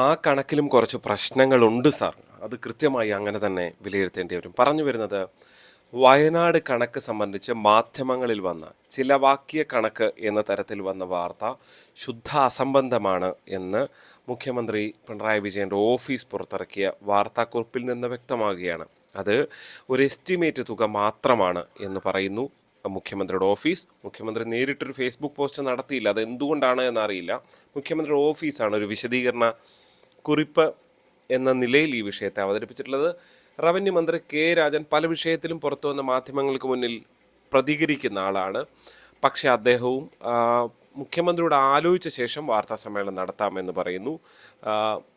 ആ കണക്കിലും കുറച്ച് പ്രശ്നങ്ങളുണ്ട് സാർ. അത് കൃത്യമായി അങ്ങനെ തന്നെ വിലയിരുത്തേണ്ടി വരും. പറഞ്ഞു വരുന്നത്, വയനാട് കണക്ക് സംബന്ധിച്ച് മാധ്യമങ്ങളിൽ വന്ന ചിലവാക്കിയ കണക്ക് എന്ന തരത്തിൽ വന്ന വാർത്ത ശുദ്ധ അസംബന്ധമാണ് എന്ന് മുഖ്യമന്ത്രി പിണറായി വിജയൻ്റെ ഓഫീസ് പുറത്തിറക്കിയ വാർത്താക്കുറിപ്പിൽ നിന്ന് വ്യക്തമാകുകയാണ്. അത് ഒരു എസ്റ്റിമേറ്റ് തുക മാത്രമാണ് എന്ന് പറയുന്നു മുഖ്യമന്ത്രിയുടെ ഓഫീസ്. മുഖ്യമന്ത്രി നേരിട്ടൊരു ഫേസ്ബുക്ക് പോസ്റ്റ് നടത്തിയില്ല. അത് എന്തുകൊണ്ടാണ് എന്നറിയില്ല. മുഖ്യമന്ത്രിയുടെ ഓഫീസാണ് ഒരു വിശദീകരണ കുറിപ്പ് എന്ന നിലയിൽ ഈ വിഷയത്തെ അവതരിപ്പിച്ചിട്ടുള്ളത്. റവന്യൂ മന്ത്രി കെ രാജൻ പല വിഷയത്തിലും പുറത്തു വന്ന മാധ്യമങ്ങൾക്ക് മുന്നിൽ പ്രതികരിക്കുന്ന ആളാണ്. പക്ഷേ അദ്ദേഹവും മുഖ്യമന്ത്രിയോട് ആലോചിച്ച ശേഷം വാർത്താ സമ്മേളനം നടത്താമെന്ന് പറയുന്നു.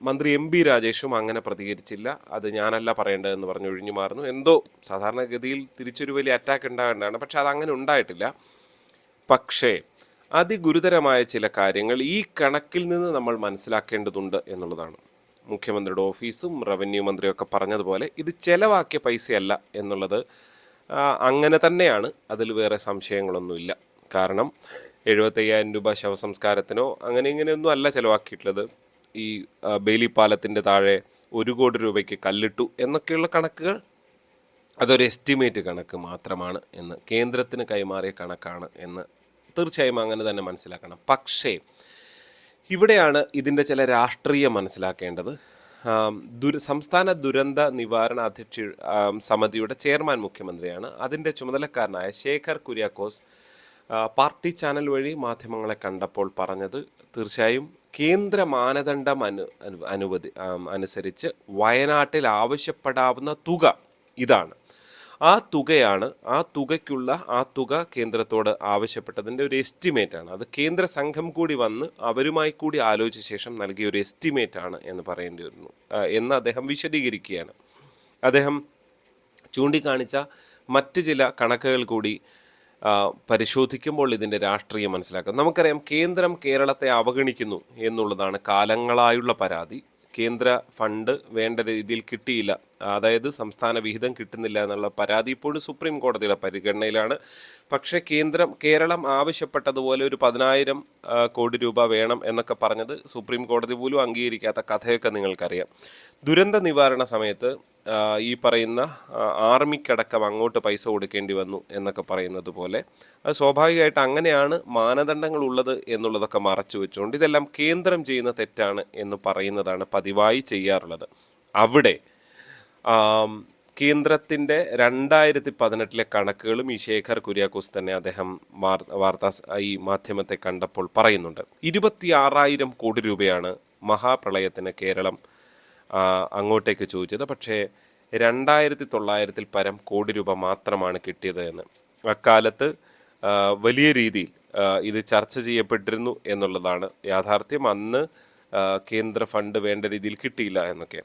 മന്ത്രി എം ബി രാജേഷും അങ്ങനെ പ്രതികരിച്ചില്ല. അത് ഞാനല്ല പറയേണ്ടതെന്ന് പറഞ്ഞ് ഒഴിഞ്ഞു മാറുന്നു. എന്തോ സാധാരണഗതിയിൽ തിരിച്ചൊരു വലിയ അറ്റാക്ക് ഉണ്ടാകേണ്ടതാണ്, പക്ഷെ അതങ്ങനെ ഉണ്ടായിട്ടില്ല. പക്ഷേ അതിഗുരുതരമായ ചില കാര്യങ്ങൾ ഈ കണക്കിൽ നിന്ന് നമ്മൾ മനസ്സിലാക്കേണ്ടതുണ്ട് എന്നുള്ളതാണ്. മുഖ്യമന്ത്രിയുടെ ഓഫീസും റവന്യൂ മന്ത്രിയൊക്കെ പറഞ്ഞതുപോലെ ഇത് ചെലവാക്കിയ പൈസയല്ല എന്നുള്ളത് അങ്ങനെ തന്നെയാണ്. അതിൽ വേറെ സംശയങ്ങളൊന്നുമില്ല. കാരണം 75,000 രൂപ ശവസംസ്കാരത്തിനോ അങ്ങനെ ഇങ്ങനെയൊന്നും അല്ല ചിലവാക്കിയിട്ടുള്ളത്. ഈ ബെയിലി പാലത്തിൻ്റെ താഴെ 1 കോടി രൂപയ്ക്ക് കല്ലിട്ടു എന്നൊക്കെയുള്ള കണക്കുകൾ അതൊരു എസ്റ്റിമേറ്റ് കണക്ക് മാത്രമാണ് എന്ന്, കേന്ദ്രത്തിന് കൈമാറിയ കണക്കാണ് എന്ന് തീർച്ചയായും അങ്ങനെ തന്നെ മനസ്സിലാക്കണം. പക്ഷേ ഇവിടെയാണ് ഇതിൻ്റെ ചില രാഷ്ട്രീയം മനസ്സിലാക്കേണ്ടത്. സംസ്ഥാന ദുരന്ത നിവാരണ സമിതിയുടെ ചെയർമാൻ മുഖ്യമന്ത്രിയാണ്. അതിൻ്റെ ചുമതലക്കാരനായ ശേഖർ കുര്യാക്കോസ് പാർട്ടി ചാനൽ വഴി മാധ്യമങ്ങളെ കണ്ടപ്പോൾ പറഞ്ഞത് തീർച്ചയായും കേന്ദ്ര മാനദണ്ഡം അനുസരിച്ച് വയനാട്ടിൽ ആവശ്യപ്പെടാവുന്ന തുക ഇതാണ്. ആ തുകയാണ്, ആ തുക കേന്ദ്രത്തോട് ആവശ്യപ്പെട്ടതിൻ്റെ ഒരു എസ്റ്റിമേറ്റാണ്. അത് കേന്ദ്ര സംഘം കൂടി വന്ന് അവരുമായി കൂടി ആലോചിച്ച ശേഷം നൽകിയ ഒരു എസ്റ്റിമേറ്റാണ് എന്ന് പറയേണ്ടി വരുന്നു എന്ന് അദ്ദേഹം വിശദീകരിക്കുകയാണ്. അദ്ദേഹം ചൂണ്ടിക്കാണിച്ച മറ്റ് ചില കണക്കുകൾ കൂടി പരിശോധിക്കുമ്പോൾ ഇതിൻ്റെ രാഷ്ട്രീയം മനസ്സിലാക്കാം. നമുക്കറിയാം, കേന്ദ്രം കേരളത്തെ അവഗണിക്കുന്നു എന്നുള്ളതാണ് കാലങ്ങളായുള്ള പരാതി. കേന്ദ്ര ഫണ്ട് വേണ്ട രീതിയിൽ കിട്ടിയില്ല, അതായത് സംസ്ഥാന വിഹിതം കിട്ടുന്നില്ല എന്നുള്ള പരാതി ഇപ്പോഴും സുപ്രീം കോടതിയുടെ പരിഗണനയിലാണ്. പക്ഷേ കേരളം ആവശ്യപ്പെട്ടതുപോലെ ഒരു 10,000 കോടി രൂപ വേണം എന്നൊക്കെ പറഞ്ഞത് സുപ്രീം കോടതി പോലും അംഗീകരിക്കാത്ത കഥയൊക്കെ നിങ്ങൾക്കറിയാം. ദുരന്ത നിവാരണ സമയത്ത് ഈ പറയുന്ന ആർമിക്കടക്കം അങ്ങോട്ട് പൈസ കൊടുക്കേണ്ടി വന്നു എന്നൊക്കെ പറയുന്നത് പോലെ അത് സ്വാഭാവികമായിട്ട് അങ്ങനെയാണ് മാനദണ്ഡങ്ങൾ ഉള്ളത് എന്നുള്ളതൊക്കെ മറച്ചു വെച്ചുകൊണ്ട് ഇതെല്ലാം കേന്ദ്രം ചെയ്യുന്ന തെറ്റാണ് എന്ന് പറയുന്നതാണ് പതിവായി ചെയ്യാറുള്ളത്. അവിടെ കേന്ദ്രത്തിൻ്റെ 2018 കണക്കുകളും ഈ ശേഖർ കുര്യാക്കോസ് തന്നെ അദ്ദേഹം ഈ മാധ്യമത്തെ കണ്ടപ്പോൾ പറയുന്നുണ്ട്. 26,000 കോടി രൂപയാണ് മഹാപ്രളയത്തിന് കേരളം അങ്ങോട്ടേക്ക് ചോദിച്ചത്. പക്ഷേ 2,900 പരം കോടി രൂപ മാത്രമാണ് കിട്ടിയത് എന്ന്. അക്കാലത്ത് വലിയ രീതിയിൽ ഇത് ചർച്ച ചെയ്യപ്പെട്ടിരുന്നു എന്നുള്ളതാണ് യാഥാർത്ഥ്യം. അന്ന് കേന്ദ്ര ഫണ്ട് വേണ്ട രീതിയിൽ കിട്ടിയില്ല എന്നൊക്കെ.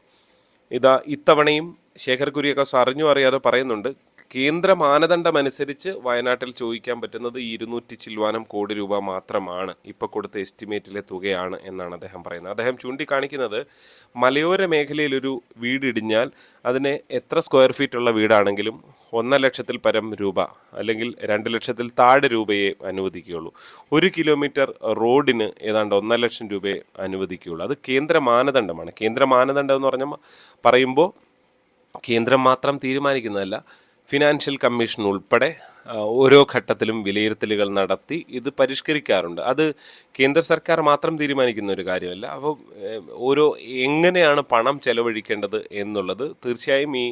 ഇത്തവണയും ശേഖർ കുര്യാക്കോസ് അറിഞ്ഞോ അറിയാതെ പറയുന്നുണ്ട്, കേന്ദ്ര മാനദണ്ഡം അനുസരിച്ച് വയനാട്ടിൽ ചോദിക്കാൻ പറ്റുന്നത് 200 ചില്വാനം കോടി രൂപ മാത്രമാണ്, ഇപ്പോൾ കൊടുത്ത എസ്റ്റിമേറ്റിലെ തുകയാണ് എന്നാണ് അദ്ദേഹം പറയുന്നത്. അദ്ദേഹം ചൂണ്ടിക്കാണിക്കുന്നത്, മലയോര മേഖലയിൽ ഒരു വീടിടിഞ്ഞാൽ അതിനെ എത്ര സ്ക്വയർ ഫീറ്റ് ഉള്ള വീടാണെങ്കിലും 1 ലക്ഷത്തിൽ പരം രൂപ അല്ലെങ്കിൽ 2 ലക്ഷത്തിൽ താഴെ രൂപയെ അനുവദിക്കുകയുള്ളൂ. 1 കിലോമീറ്റർ റോഡിന് ഏതാണ്ട് 1 ലക്ഷം രൂപയെ അനുവദിക്കുകയുള്ളൂ. അത് കേന്ദ്ര മാനദണ്ഡമാണ്. കേന്ദ്ര മാനദണ്ഡം എന്ന് പറയുമ്പോൾ കേന്ദ്രം മാത്രം തീരുമാനിക്കുന്നതല്ല, ഫിനാൻഷ്യൽ കമ്മീഷൻ ഉൾപ്പെടെ ഓരോ ഘട്ടത്തിലും വിലയിരുത്തലുകൾ നടത്തി ഇത് പരിഷ്കരിക്കാറുണ്ട്. അത് കേന്ദ്ര സർക്കാർ മാത്രം തീരുമാനിക്കുന്ന ഒരു കാര്യമല്ല. അപ്പോൾ എങ്ങനെയാണ് പണം ചെലവഴിക്കേണ്ടത് എന്നുള്ളത് തീർച്ചയായും ഈ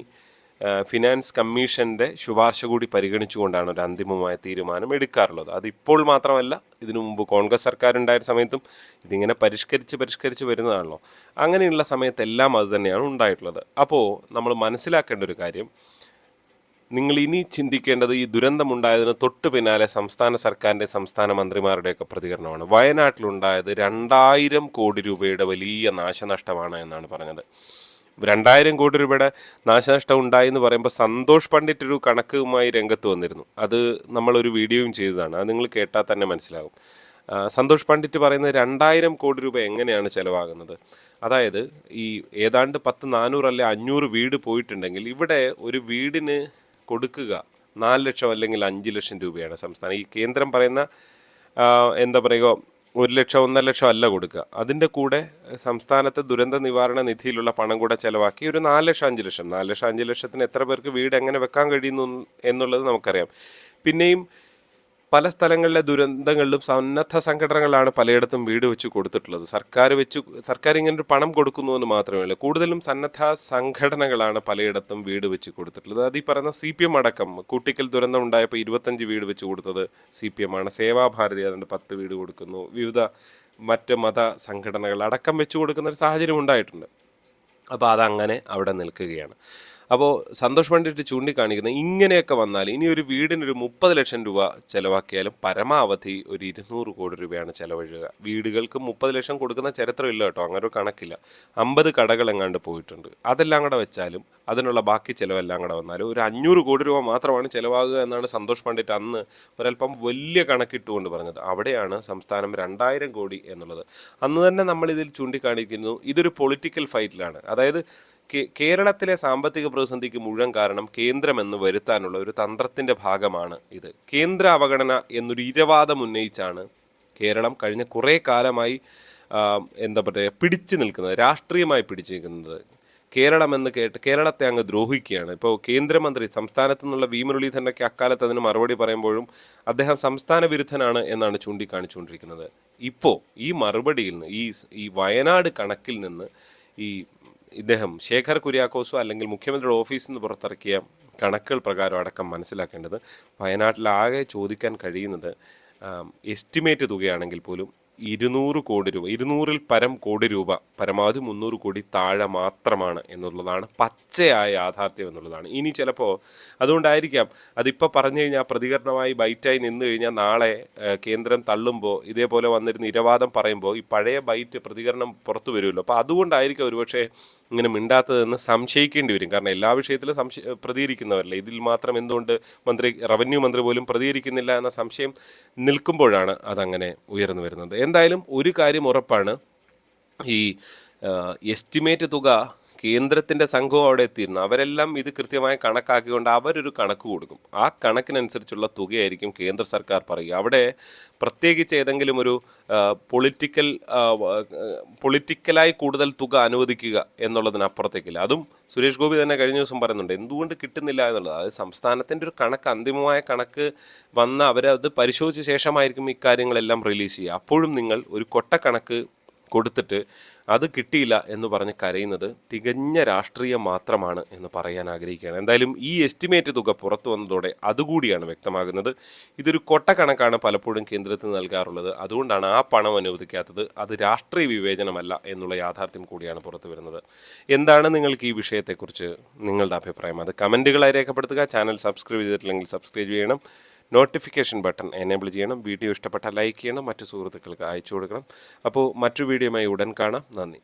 ഫിനാൻസ് കമ്മീഷൻ്റെ ശുപാർശ കൂടി പരിഗണിച്ചുകൊണ്ടാണ് ഒരു അന്തിമമായ തീരുമാനം എടുക്കാറുള്ളത്. അതിപ്പോൾ മാത്രമല്ല, ഇതിനു മുമ്പ് കോൺഗ്രസ് സർക്കാരുണ്ടായ സമയത്തും ഇതിങ്ങനെ പരിഷ്കരിച്ച് വരുന്നതാണല്ലോ. അങ്ങനെയുള്ള സമയത്തെല്ലാം അത് തന്നെയാണ് ഉണ്ടായിട്ടുള്ളത്. അപ്പോൾ നമ്മൾ മനസ്സിലാക്കേണ്ട ഒരു കാര്യം, നിങ്ങൾ ഇനി ചിന്തിക്കേണ്ടത് ഈ ദുരന്തമുണ്ടായതിന് തൊട്ട് പിന്നാലെ സംസ്ഥാന സർക്കാരിൻ്റെ സംസ്ഥാന മന്ത്രിമാരുടെയൊക്കെ പ്രതികരണമാണ്. വയനാട്ടിലുണ്ടായത് 2,000 കോടി രൂപയുടെ വലിയ നാശനഷ്ടമാണ് എന്നാണ് പറഞ്ഞത്. 2,000 കോടി രൂപയുടെ നാശനഷ്ടം ഉണ്ടായി എന്ന് പറയുമ്പോൾ സന്തോഷ് പണ്ഡിറ്റ് ഒരു കണക്കുമായി രംഗത്ത് വന്നിരുന്നു. അത് നമ്മളൊരു വീഡിയോയും ചെയ്തതാണ്, അത് നിങ്ങൾ കേട്ടാൽ തന്നെ മനസ്സിലാകും. സന്തോഷ് പണ്ഡിറ്റ് പറയുന്നത് 2,000 കോടി രൂപ എങ്ങനെയാണ് ചിലവാകുന്നത്. അതായത് ഈ ഏതാണ്ട് 400 അല്ലെ 500 വീട് പോയിട്ടുണ്ടെങ്കിൽ ഇവിടെ ഒരു വീടിന് കൊടുക്കുക 4 ലക്ഷം അല്ലെങ്കിൽ 5 ലക്ഷം രൂപയാണ് സംസ്ഥാനം. ഈ കേന്ദ്രം പറയുന്ന എന്താ പറയുക, 1 ലക്ഷം 1.5 ലക്ഷം അല്ല കൊടുക്കുക. അതിൻ്റെ കൂടെ സംസ്ഥാനത്ത് ദുരന്ത നിവാരണ നിധിയിലുള്ള പണം കൂടെ ചിലവാക്കി ഒരു 4 ലക്ഷം 5 ലക്ഷം 4 ലക്ഷം 5 ലക്ഷത്തിന് എത്ര പേർക്ക് വീട് എങ്ങനെ വെക്കാൻ കഴിയുന്നു എന്നുള്ളത് നമുക്കറിയാം. പിന്നെയും പല സ്ഥലങ്ങളിലെ ദുരന്തങ്ങളിലും സന്നദ്ധ സംഘടനകളാണ് പലയിടത്തും വീട് വെച്ച് കൊടുത്തിട്ടുള്ളത്. സർക്കാർ ഇങ്ങനൊരു പണം കൊടുക്കുന്നു എന്ന് മാത്രമേ ഉള്ളൂ. കൂടുതലും സന്നദ്ധ സംഘടനകളാണ് പലയിടത്തും വീട് വെച്ച് കൊടുത്തിട്ടുള്ളത്. അത് ഈ പറയുന്ന CPM അടക്കം കൂട്ടിക്കൽ ദുരന്തം ഉണ്ടായപ്പോൾ 25 വീട് വെച്ച് കൊടുത്തത് CPM ആണ്. സേവാഭാരതി അതുകൊണ്ട് 10 വീട് കൊടുക്കുന്നു. വിവിധ മറ്റ് മത സംഘടനകൾ അടക്കം വെച്ച് കൊടുക്കുന്ന ഒരു സാഹചര്യം ഉണ്ടായിട്ടുണ്ട്. അപ്പോൾ അതങ്ങനെ അവിടെ നിൽക്കുകയാണ്. അപ്പോൾ സന്തോഷ് പണ്ഡിറ്റ് ചൂണ്ടിക്കാണിക്കുന്നത് ഇങ്ങനെയൊക്കെ വന്നാൽ ഇനി ഒരു വീടിനൊരു 30 ലക്ഷം രൂപ ചിലവാക്കിയാലും പരമാവധി ഒരു 200 കോടി രൂപയാണ് ചിലവഴിക്കുക. വീടുകൾക്ക് 30 ലക്ഷം കൊടുക്കുന്ന ചരിത്രമില്ല കേട്ടോ, അങ്ങനെ ഒരു കണക്കില്ല. 50 കടകളെങ്ങാണ്ട് പോയിട്ടുണ്ട്. അതെല്ലാം കൂടെ വെച്ചാലും അതിനുള്ള ബാക്കി ചിലവെല്ലാം കൂടെ വന്നാലും ഒരു 500 കോടി രൂപ മാത്രമാണ് ചിലവാകുക എന്നാണ് സന്തോഷ് പണ്ഡിറ്റ് അന്ന് ഒരല്പം വലിയ കണക്കിട്ടുകൊണ്ട് പറഞ്ഞത്. അവിടെയാണ് സംസ്ഥാനം 2000 കോടി എന്നുള്ളത്. അന്ന് തന്നെ നമ്മളിതിൽ ചൂണ്ടിക്കാണിക്കുന്നു ഇതൊരു പൊളിറ്റിക്കൽ ഫൈറ്റിലാണ്. അതായത് കേരളത്തിലെ സാമ്പത്തിക പ്രതിസന്ധിക്ക് മുഴുവൻ കാരണം കേന്ദ്രമെന്ന് വരുത്താനുള്ള ഒരു തന്ത്രത്തിൻ്റെ ഭാഗമാണ് ഇത്. കേന്ദ്ര അവഗണന എന്നൊരു ഇരവാദം ഉന്നയിച്ചാണ് കേരളം കഴിഞ്ഞ കുറേ കാലമായി എന്താ പറയുക പിടിച്ചു നിൽക്കുന്നത്, രാഷ്ട്രീയമായി പിടിച്ചു നിൽക്കുന്നത്. കേരളമെന്ന് കേട്ട് കേരളത്തെ അങ്ങ് ദ്രോഹിക്കുകയാണ്. ഇപ്പോൾ കേന്ദ്രമന്ത്രി സംസ്ഥാനത്തു നിന്നുള്ള വി മുരളീധരനൊക്കെ അക്കാലത്ത് അതിന് മറുപടി പറയുമ്പോഴും അദ്ദേഹം സംസ്ഥാന വിരുദ്ധനാണ് എന്നാണ് ചൂണ്ടിക്കാണിച്ചുകൊണ്ടിരിക്കുന്നത്. ഇപ്പോൾ ഈ മറുപടിയിൽ നിന്ന് ഈ വയനാട് കണക്കിൽ നിന്ന് ഇദ്ദേഹം ശേഖർ കുര്യാക്കോസോ അല്ലെങ്കിൽ മുഖ്യമന്ത്രിയുടെ ഓഫീസിൽ നിന്ന് പുറത്തിറക്കിയ കണക്കുകൾ പ്രകാരം അടക്കം മനസ്സിലാക്കേണ്ടത് വയനാട്ടിലാകെ ചോദിക്കാൻ കഴിയുന്നത് എസ്റ്റിമേറ്റ് തുകയാണെങ്കിൽ പോലും 200 കോടി രൂപ, 200-ൽ പരം കോടി രൂപ, പരമാവധി 300 കോടി താഴെ മാത്രമാണ് എന്നുള്ളതാണ് പച്ചയായ യാഥാർത്ഥ്യം എന്നുള്ളതാണ്. ഇനി ചിലപ്പോൾ അതുകൊണ്ടായിരിക്കാം അതിപ്പോൾ പറഞ്ഞു കഴിഞ്ഞാൽ പ്രതികരണമായി ബൈറ്റായി നിന്ന് കഴിഞ്ഞാൽ നാളെ കേന്ദ്രം തള്ളുമ്പോൾ ഇതേപോലെ വന്നിരുന്ന ഇരവാദം പറയുമ്പോൾ ഈ പഴയ ബൈറ്റ് പ്രതികരണം പുറത്തു വരുമല്ലോ. അപ്പോൾ അതുകൊണ്ടായിരിക്കും ഒരുപക്ഷെ ഇങ്ങനെ മിണ്ടാത്തതെന്ന് സംശയിക്കേണ്ടി വരും. കാരണം എല്ലാ വിഷയത്തിലും പ്രതികരിക്കുന്നവരല്ലേ, ഇതിൽ മാത്രം എന്തുകൊണ്ട് റവന്യൂ മന്ത്രി പോലും പ്രതികരിക്കുന്നില്ല എന്ന സംശയം നിൽക്കുമ്പോഴാണ് അതങ്ങനെ ഉയർന്നു വരുന്നത്. എന്തായാലും ഒരു കാര്യം ഉറപ്പാണ്, ഈ എസ്റ്റിമേറ്റ് തുക കേന്ദ്രത്തിൻ്റെ സംഘവും അവിടെ എത്തിയിരുന്നു. അവരെല്ലാം ഇത് കൃത്യമായി കണക്കാക്കിക്കൊണ്ട് അവരൊരു കണക്ക് കൊടുക്കും. ആ കണക്കിനനുസരിച്ചുള്ള തുകയായിരിക്കും കേന്ദ്ര സർക്കാർ പറയുക. അവിടെ പ്രത്യേകിച്ച് ഏതെങ്കിലും ഒരു പൊളിറ്റിക്കലായി കൂടുതൽ തുക അനുവദിക്കുക എന്നുള്ളതിനപ്പുറത്തേക്കില്ല. അതും സുരേഷ് ഗോപി തന്നെ കഴിഞ്ഞ ദിവസം പറയുന്നുണ്ട് എന്തുകൊണ്ട് കിട്ടുന്നില്ല എന്നുള്ളത്. അതായത് സംസ്ഥാനത്തിൻ്റെ ഒരു കണക്ക്, അന്തിമമായ കണക്ക് വന്ന് അവരത് പരിശോധിച്ച ശേഷമായിരിക്കും ഇക്കാര്യങ്ങളെല്ലാം റിലീസ് ചെയ്യുക. അപ്പോഴും നിങ്ങൾ ഒരു കൊട്ടക്കണക്ക് കൊടുത്തിട്ട് അത് കിട്ടിയില്ല എന്ന് പറഞ്ഞ് കരയുന്നത് തികഞ്ഞ രാഷ്ട്രീയം മാത്രമാണ് എന്ന് പറയാൻ ആഗ്രഹിക്കുകയാണ്. എന്തായാലും ഈ എസ്റ്റിമേറ്റ് തുക പുറത്തു വന്നതോടെ അതുകൂടിയാണ് വ്യക്തമാകുന്നത്. ഇതൊരു കൊട്ടക്കണക്കാണ് പലപ്പോഴും കേന്ദ്രത്തിന് നൽകാറുള്ളത്. അതുകൊണ്ടാണ് ആ പണം അനുവദിക്കാത്തത്. അത് രാഷ്ട്രീയ വിവേചനമല്ല എന്നുള്ള യാഥാർത്ഥ്യം കൂടിയാണ് പുറത്തു വരുന്നത്. എന്താണ് നിങ്ങൾക്ക് ഈ വിഷയത്തെക്കുറിച്ച് നിങ്ങളുടെ അഭിപ്രായം? അത് കമൻറ്റുകളായി രേഖപ്പെടുത്തുക. ചാനൽ സബ്സ്ക്രൈബ് ചെയ്തിട്ടില്ലെങ്കിൽ സബ്സ്ക്രൈബ് ചെയ്യണം. നോട്ടിഫിക്കേഷൻ ബട്ടൺ എനേബിൾ ചെയ്യണം. വീഡിയോ ഇഷ്ടപ്പെട്ടാൽ ലൈക്ക് ചെയ്യണം. മറ്റു സുഹൃത്തുക്കൾക്ക് അയച്ചു കൊടുക്കണം. അപ്പോൾ മറ്റു വീഡിയോയുമായി ഉടൻ കാണാം. നന്ദി.